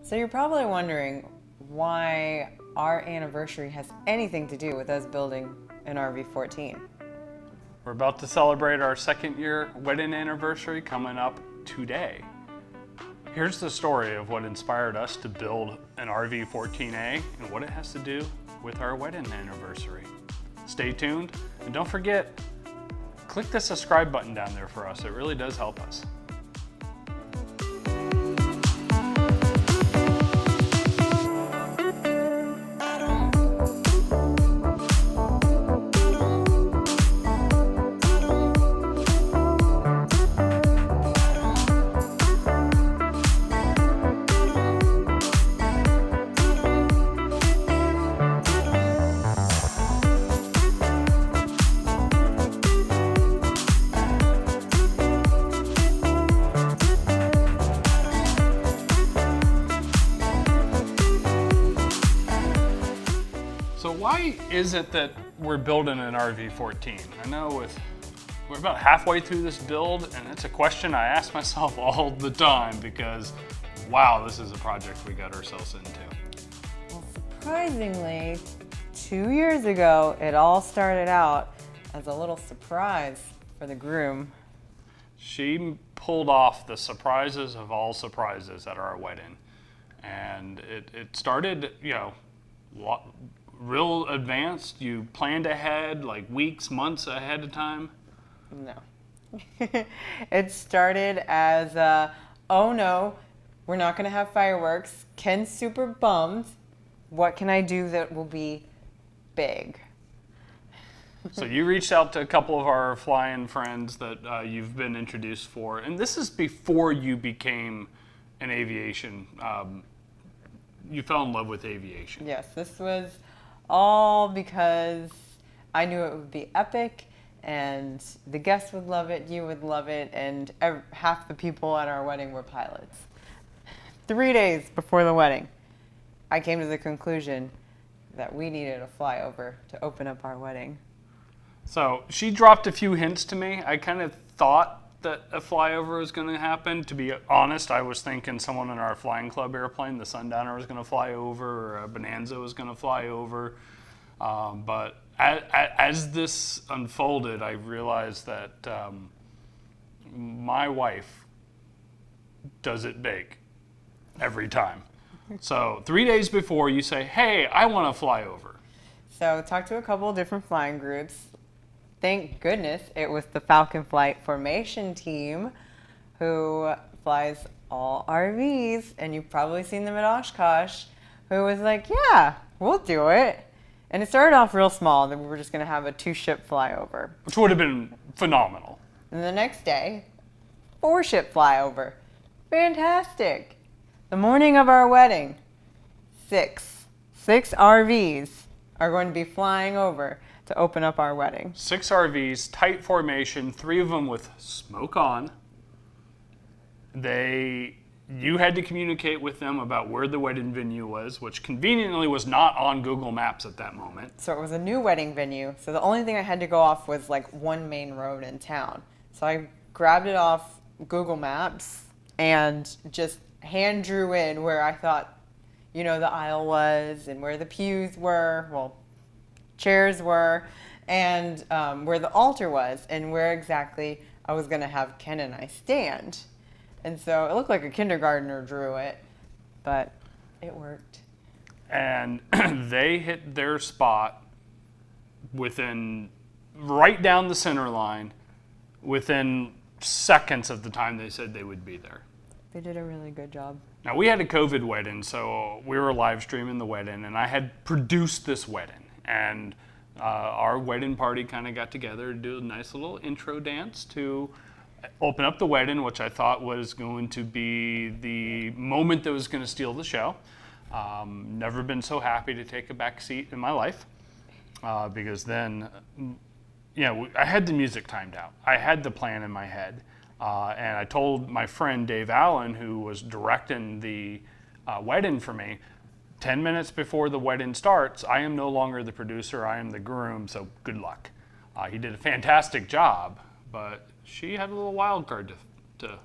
So you're probably wondering why our anniversary has anything to do with us building an RV-14. We're about to celebrate our 2nd year wedding anniversary coming up today. Here's the story of what inspired us to build an RV-14A and what it has to do with our wedding anniversary. Stay tuned, and don't forget, click the subscribe button down there for us. It really does help us. So why is it that we're building an RV-14? I know we're about halfway through this build, and it's a question I ask myself all the time because, wow, this is a project we got ourselves into. Well, surprisingly, 2 years ago, it all started out as a little surprise for the groom. She pulled off the surprises of all surprises at our wedding. And it started, real advanced. You planned ahead, like weeks, months ahead of time? No. It started as, oh no, we're not going to have fireworks. Ken's super bummed. What can I do that will be big? So you reached out to a couple of our flying friends that you've been introduced for, and this is before you became an aviation, you fell in love with aviation. Yes, this was all because I knew it would be epic and the guests would love it, you would love it, and half the people at our wedding were pilots. 3 days before the wedding, I came to the conclusion that we needed a flyover to open up our wedding. So she dropped a few hints to me. I kind of thought that a flyover was going to happen. To be honest, I was thinking someone in our flying club airplane, the Sundowner, was going to fly over, or a Bonanza was going to fly over. But as this unfolded, I realized that my wife does it big every time. So 3 days before, you say, hey, I want to fly over. So talked to a couple of different flying groups. Thank goodness it was the Falcon Flight Formation Team who flies all RVs, and you've probably seen them at Oshkosh, who was like, yeah, we'll do it. And it started off real small, that we were just going to have a 2-ship flyover. Which would have been phenomenal. And the next day, 4-ship flyover. Fantastic. The morning of our wedding, six RVs are going to be flying over to open up our wedding. 6 RVs, tight formation, 3 of them with smoke on. You had to communicate with them about where the wedding venue was, which conveniently was not on Google Maps at that moment. So it was a new wedding venue, so the only thing I had to go off was like one main road in town. So I grabbed it off Google Maps and just hand drew in where I thought, the aisle was, and where the pews were, chairs were, and where the altar was, and where exactly I was going to have Ken and I stand. And so it looked like a kindergartner drew it, but it worked. And they hit their spot right down the center line, within seconds of the time they said they would be there. They did a really good job. Now, we had a COVID wedding, so we were live streaming the wedding, and I had produced this wedding. And our wedding party kind of got together to do a nice little intro dance to open up the wedding, which I thought was going to be the moment that was going to steal the show. Never been so happy to take a back seat in my life, because then, I had the music timed out. I had the plan in my head. And I told my friend Dave Allen, who was directing the wedding for me, 10 minutes before the wedding starts, I am no longer the producer, I am the groom, so good luck. He did a fantastic job, but she had a little wild card to...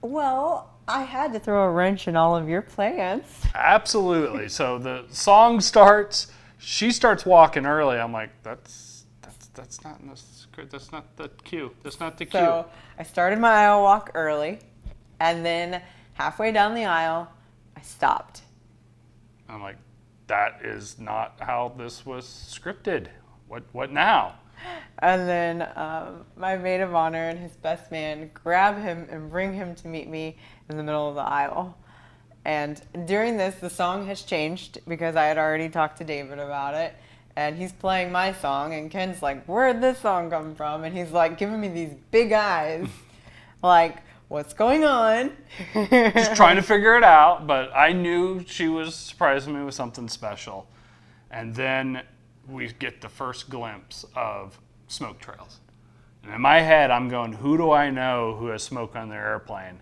Well, I had to throw a wrench in all of your plans. Absolutely. So the song starts. She starts walking early. I'm like, that's not in the script. That's not the cue. That's not the cue. So I started my aisle walk early, and then halfway down the aisle, I stopped. I'm like, that is not how this was scripted. What now? And then my maid of honor and his best man grab him and bring him to meet me in the middle of the aisle. And during this, the song has changed because I had already talked to David about it. And he's playing my song, and Ken's like, where'd this song come from? And he's like giving me these big eyes, like, what's going on? Just trying to figure it out, but I knew she was surprising me with something special. And then we get the first glimpse of smoke trails. And in my head, I'm going, who do I know who has smoke on their airplane?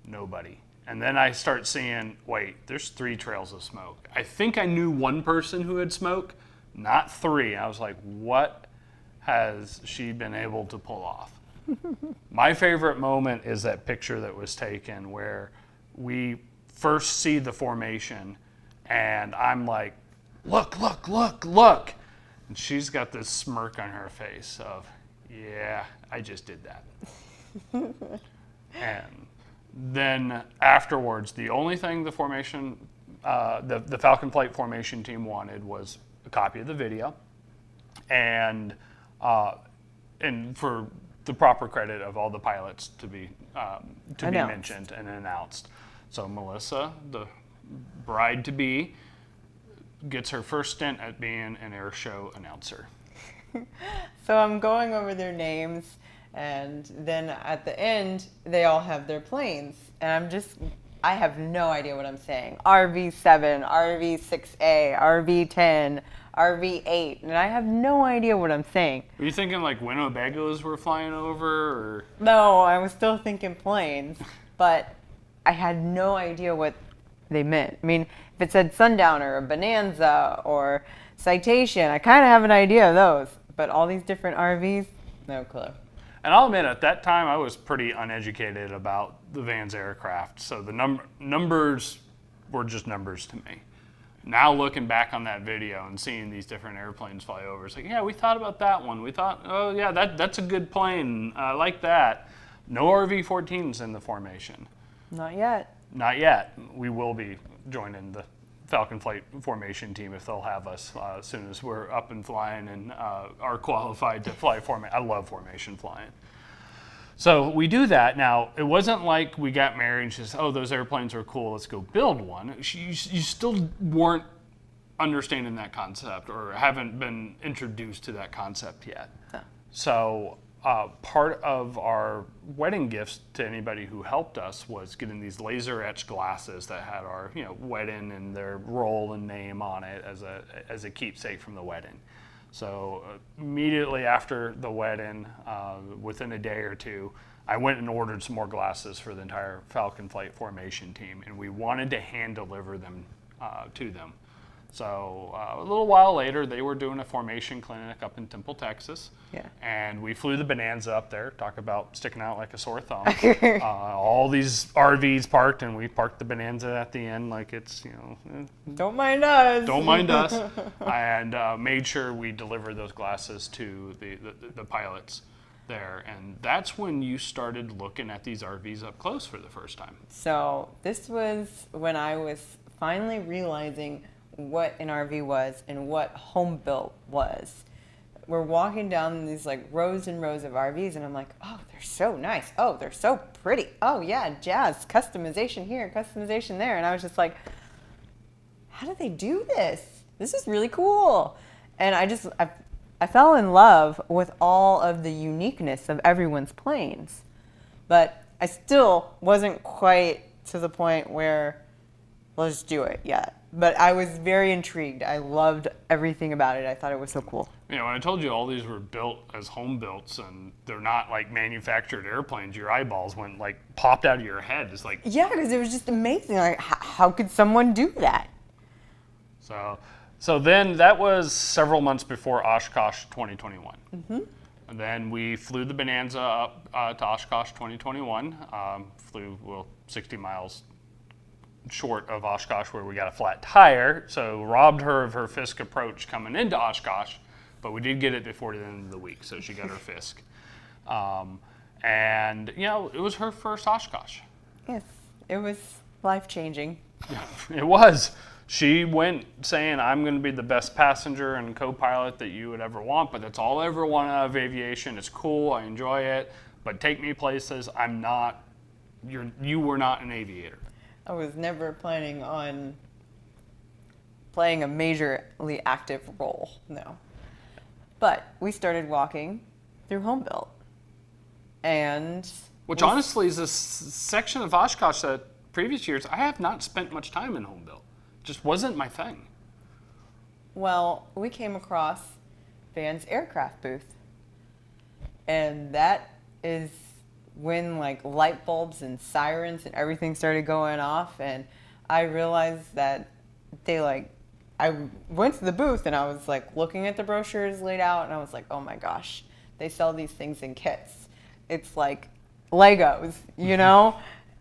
Nobody. And then I start seeing, wait, there's 3 trails of smoke. I think I knew one person who had smoke, not 3. I was like, what has she been able to pull off? My favorite moment is that picture that was taken where we first see the formation, and I'm like, look, look, look, look. And she's got this smirk on her face of, yeah, I just did that. And then afterwards, the only thing the formation, the Falcon Flight Formation Team wanted was a copy of the video, and for the proper credit of all the pilots to be mentioned and announced. So Melissa, the bride-to-be, gets her first stint at being an air show announcer. So I'm going over their names, and then at the end, they all have their planes. And I have no idea what I'm saying. RV-7, RV-6A, RV-10, RV-8, and I have no idea what I'm saying. Were you thinking like Winnebagos were flying over, or? No, I was still thinking planes, but I had no idea what they meant. I mean, if it said Sundowner or Bonanza or Citation, I kind of have an idea of those, but all these different RVs, no clue. And I'll admit, at that time, I was pretty uneducated about the Vans aircraft, so the numbers were just numbers to me. Now looking back on that video and seeing these different airplanes fly over, it's like, yeah, we thought about that one. We thought, oh yeah, that's a good plane. I like that. No RV-14s in the formation. Not yet. Not yet. We will be joining the Falcon Flight Formation Team if they'll have us as soon as we're up and flying and are qualified to fly formation. I love formation flying. So we do that. Now, it wasn't like we got married and she says, oh, those airplanes are cool, let's go build one. You still weren't understanding that concept or haven't been introduced to that concept yet. No. So part of our wedding gifts to anybody who helped us was getting these laser etched glasses that had our wedding and their role and name on it as a keepsake from the wedding. So immediately after the wedding, within a day or two, I went and ordered some more glasses for the entire Falcon Flight Formation Team, and we wanted to hand deliver them to them. So a little while later, they were doing a formation clinic up in Temple, Texas. Yeah. And we flew the Bonanza up there. Talk about sticking out like a sore thumb. All these RVs parked, and we parked the Bonanza at the end like it's, Don't mind us. Don't mind us. And made sure we delivered those glasses to the pilots there. And that's when you started looking at these RVs up close for the first time. So this was when I was finally realizing what an RV was and what home built was. We're walking down these like rows and rows of RVs, and I'm like, oh, they're so nice. Oh, they're so pretty. Oh yeah, jazz, customization here, customization there. And I was just like, how do they do this? This is really cool. And I fell in love with all of the uniqueness of everyone's planes. But I still wasn't quite to the point where let's do it yet. But I was very intrigued. I loved everything about it. I thought it was so cool. When I told you all these were built as home builts and they're not like manufactured airplanes, your eyeballs went like popped out of your head. It's like, yeah, because it was just amazing. Like, how could someone do that? So then that was several months before Oshkosh 2021. Mm-hmm. And then we flew the Bonanza up to Oshkosh 2021. flew 60 miles short of Oshkosh where we got a flat tire, so robbed her of her Fisk approach coming into Oshkosh, but we did get it before the end of the week, so she got her Fisk. And, it was her first Oshkosh. Yes, it was life-changing. It was. She went saying, I'm going to be the best passenger and co-pilot that you would ever want, but that's all I ever want out of aviation. It's cool, I enjoy it, but take me places. You were not an aviator. I was never planning on playing a majorly active role, no. But we started walking through home built. And which honestly is a section of Oshkosh that previous years I have not spent much time in home built. Just wasn't my thing. Well, we came across Vans Aircraft booth. And that is when light bulbs and sirens and everything started going off, and I realized that I went to the booth and I was looking at the brochures laid out, and I was like, oh my gosh, they sell these things in kits. It's like Legos,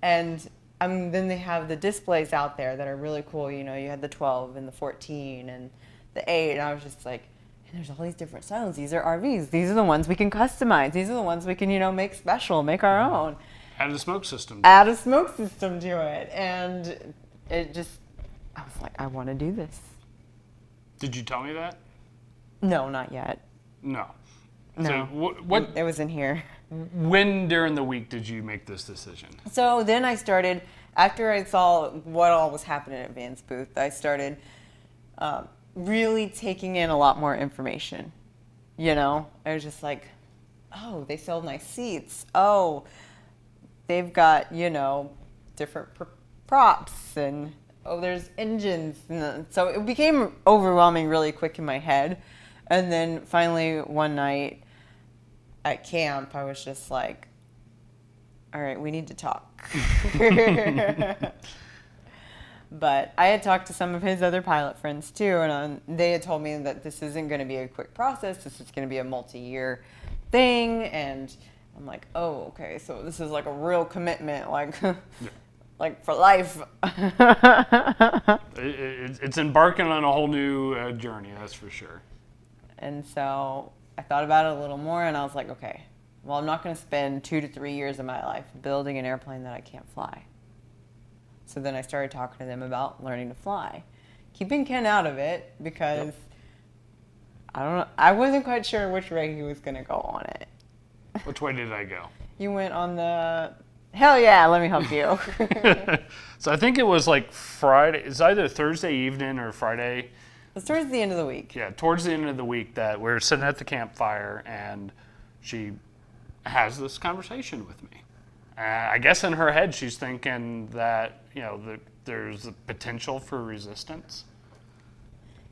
and then they have the displays out there that are really cool. You had the 12 and the 14 and the 8, and I was just like, and there's all these different styles. These are RVs. These are the ones we can customize. These are the ones we can, make special, make our own. Add a smoke system. Add a smoke system to it. And I was like, I want to do this. Did you tell me that? No, not yet. No. No. So what? It was in here. When during the week did you make this decision? So then I started, after I saw what all was happening at Vans booth, I started really taking in a lot more information. I was just like, oh, they sell nice seats. Oh, they've got, different props, and oh, there's engines. And so it became overwhelming really quick in my head. And then finally one night at camp, I was just like, all right, we need to talk. But I had talked to some of his other pilot friends too, and they had told me that this isn't going to be a quick process. This is going to be a multi-year thing. And I'm like, oh, okay, so this is like a real commitment, like for life. It's embarking on a whole new journey, that's for sure. And so I thought about it a little more, and I was like, okay, well, I'm not going to spend 2 to 3 years of my life building an airplane that I can't fly. So then I started talking to them about learning to fly, keeping Ken out of it because I wasn't quite sure which way he was going to go on it. Which way did I go? You went on the, hell yeah, let me help you. So I think it was Friday. It's either Thursday evening or Friday. It was towards the end of the week. Yeah, towards the end of the week that we're sitting at the campfire, and she has this conversation with me. I guess in her head she's thinking that, there's a potential for resistance.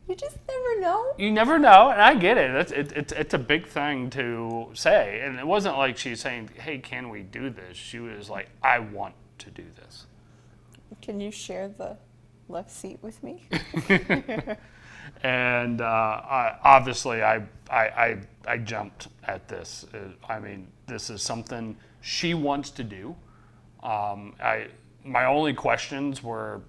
You just never know. You never know, and I get it. It's a big thing to say. And it wasn't like she's saying, hey, can we do this? She was like, I want to do this. Can you share the left seat with me? And obviously I jumped at this. This is something she wants to do. My only questions were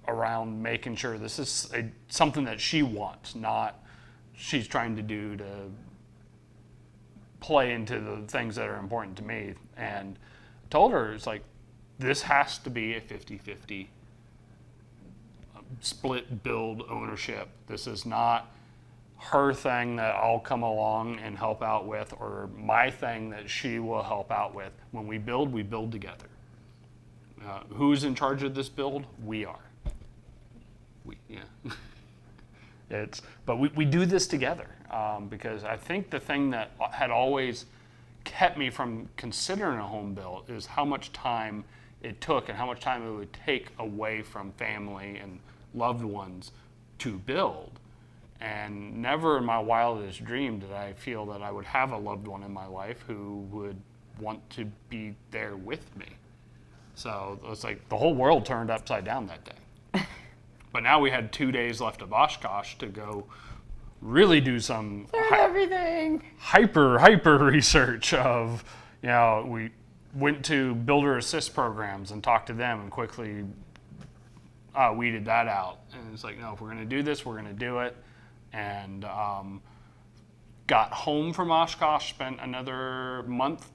around making sure this is something that she wants, not she's trying to do to play into the things that are important to me. And I told her, it's like, this has to be a 50-50 split build ownership. This is not her thing that I'll come along and help out with, or my thing that she will help out with. When we build together. Who's in charge of this build? We are. But we do this together because I think the thing that had always kept me from considering a home build is how much time it took and how much time it would take away from family and loved ones to build. And never in my wildest dream did I feel that I would have a loved one in my life who would want to be there with me. So it was like the whole world turned upside down that day. But now we had 2 days left of Oshkosh to go really do some everything. hyper research of, went to builder assist programs and talked to them and quickly weeded that out. And it's like, no, if we're going to do this, we're going to do it. And got home from Oshkosh, spent another month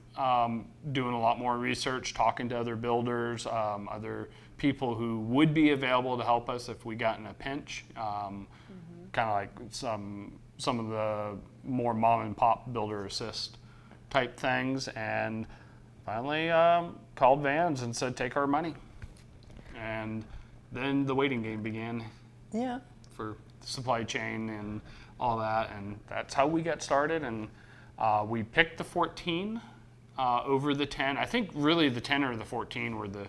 doing a lot more research, talking to other builders, other people who would be available to help us if we got in a pinch. Kind of like some of the more mom and pop builder assist type things, and finally called Vans and said, take our money. And then the waiting game began. Yeah. For supply chain and all that, and that's how we got started. And we picked the 14 over the 10. I think really the 10 or the 14 were the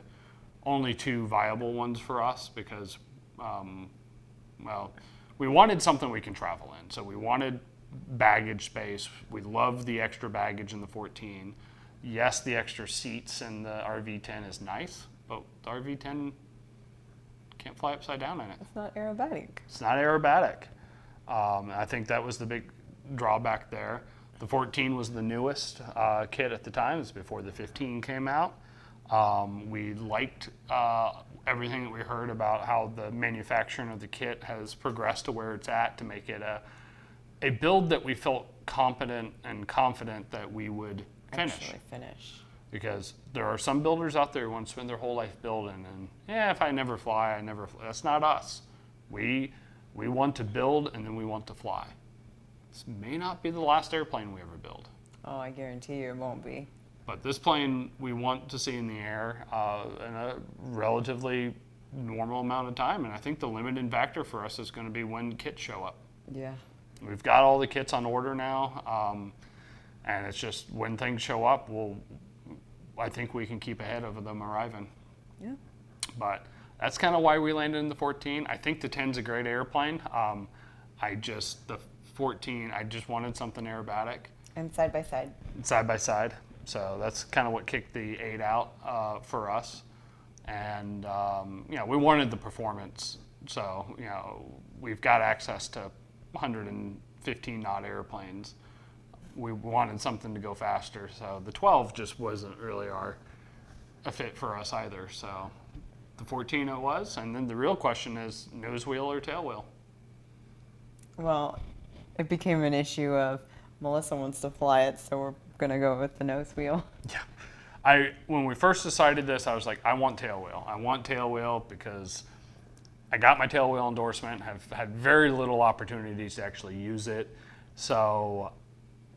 only two viable ones for us because, well, we wanted something we can travel in. So we wanted baggage space. We loved the extra baggage in the 14. Yes, the extra seats in the RV-10 is nice, but the RV-10 can't fly upside down in it. It's not aerobatic. It's not aerobatic. I think that was the big drawback there. The 14 was the newest kit at the time. It was before the 15 came out. We liked everything that we heard about how the manufacturing of the kit has progressed to where it's at to make it a build that we felt competent and confident that we would finish. Because there are some builders out there who want to spend their whole life building, and yeah, if I never fly, I never fly. That's not us. We want to build, and then we want to fly. This may not be the last airplane we ever build. Oh, I guarantee you it won't be. But this plane we want to see in the air in a relatively normal amount of time, and I think the limiting factor for us is going to be when kits show up. Yeah. We've got all the kits on order now, and it's just when things show up, I think we can keep ahead of them arriving. Yeah. But that's kind of why we landed in the 14. I think the 10's a great airplane. The 14, I just wanted something aerobatic. And side by side. Side by side. So that's kind of what kicked the 8 out for us. And, we wanted the performance. So, we've got access to 115 knot airplanes. We wanted something to go faster. So the 12 just wasn't really a fit for us either. So the 14 it was. And then the real question is nose wheel or tail wheel? Well, it became an issue of Melissa wants to fly it, so we're going to go with the nose wheel. Yeah. When we first decided this, I was like, I want tail wheel. I want tail wheel because I got my tail wheel endorsement, have had very little opportunities to actually use it. So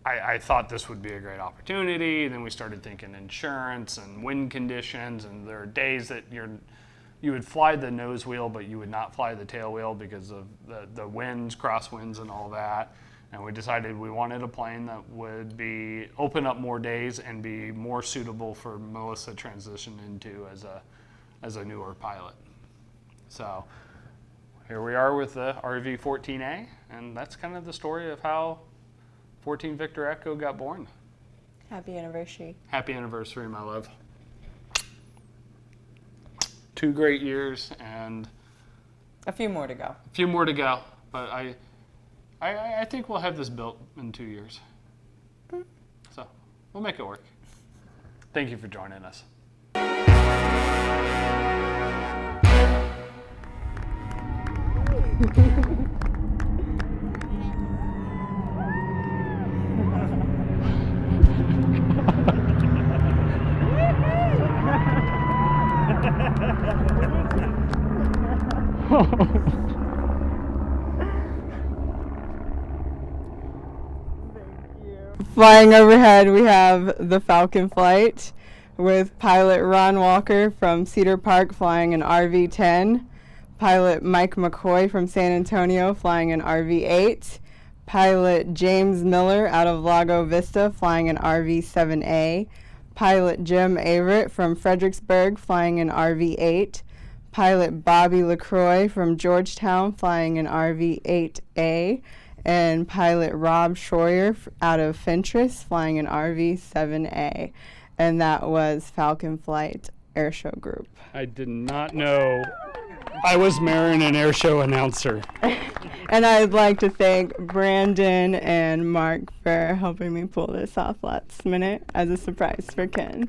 I thought this would be a great opportunity. Then we started thinking insurance and wind conditions, and there are days that you would fly the nose wheel, but you would not fly the tail wheel because of the winds, crosswinds, and all that. And we decided we wanted a plane that would open up more days and be more suitable for Melissa transition into as a newer pilot. So here we are with the RV-14A, and that's kind of the story of how 14 Victor Echo got born. Happy anniversary. Happy anniversary, my love. 2 great years and a few more to go. But I think we'll have this built in 2 years. So we'll make it work. Thank you for joining us. Flying overhead, we have the Falcon Flight with pilot Ron Walker from Cedar Park flying an RV-10, pilot Mike McCoy from San Antonio flying an RV-8, pilot James Miller out of Lago Vista flying an RV-7A, pilot Jim Averitt from Fredericksburg flying an RV-8, pilot Bobby LaCroix from Georgetown flying an RV-8A, and pilot Rob Schroyer out of Fentress flying an RV-7A. And that was Falcon Flight Airshow Group. I did not know I was marrying an airshow announcer. And I'd like to thank Brandon and Mark for helping me pull this off last minute as a surprise for Ken.